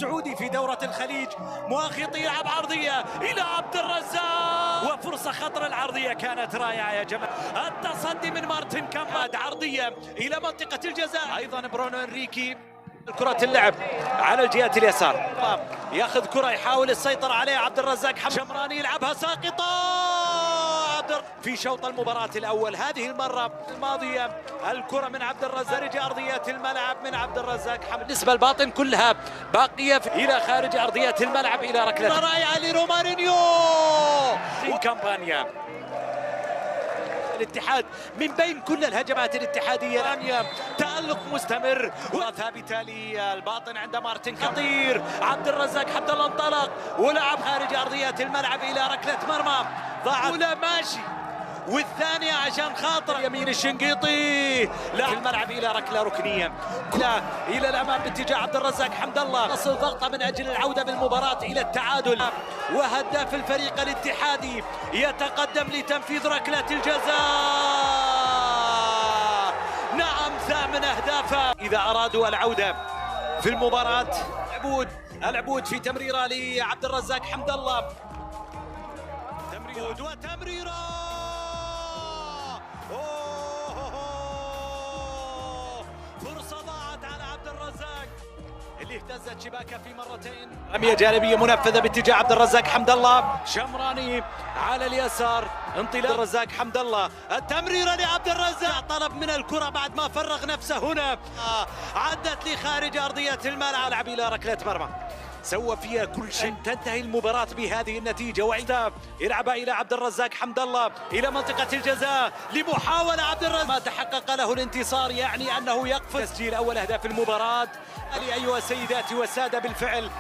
السعودي في دورة الخليج. مواخيط يلعب عرضية إلى عبد الرزاق، وفرصة خطر. العرضية كانت رائعة يا جماعة. التصدي من مارتن كامباد، عرضية إلى منطقة الجزاء. أيضا برونو إنريكي، كرة اللعب على الجهة اليسار، ياخذ كرة يحاول السيطرة عليها عبد الرزاق. شمراني يلعبها ساقطة في شوط المباراة الأول. هذه المرة الماضية الكرة من عبد الرزاق خارج أرضية الملعب من عبد الرزاق حمد. بالنسبة الباطن كلها باقية إلى خارج أرضية الملعب إلى ركلة رائعة لرومارينيو. كامبانيا الاتحاد من بين كل الهجمات الاتحادية. تألق مستمر وثابتة للباطن عند مارتن. خطير عبد الرزاق، حتى انطلق ولعب خارج أرضية الملعب إلى ركلة مرمى. ضاعت ولا ماشي، والثانية عشان خاطر يمين الشنقيطي لا في الملعب إلى ركلة ركنية. لا إلى الأمام باتجاه عبد الرزاق حمد الله. نصل ضغطة من أجل العودة بالمباراة إلى التعادل. وهداف الفريق الاتحادي يتقدم لتنفيذ ركلة الجزاء. نعم، ثامن أهدافه إذا أرادوا العودة في المباراة. العبود في تمريرة لعبد الرزاق حمد الله. وتمريرة فرصة ضاعت على عبد الرزاق اللي اهتزت شباكه في مرتين. رمية جانبية منفذة باتجاه عبد الرزاق حمد الله. شمراني على اليسار، انطلاق الرزاق حمد الله. التمريرة لعبد الرزاق، طلب من الكرة بعد ما فرغ نفسه هنا. عدت لخارج أرضية الملعب إلى ركلة مرمى. سوى فيها كل شيء. تنتهي المباراة بهذه النتيجة. وعيدا يلعبها إلى عبد الرزاق حمد الله إلى منطقة الجزاء لمحاولة عبد الرزاق. ما تحقق له الانتصار، يعني أنه يقفز تسجيل أول أهداف المباراة. أيها السيدات والسادة، بالفعل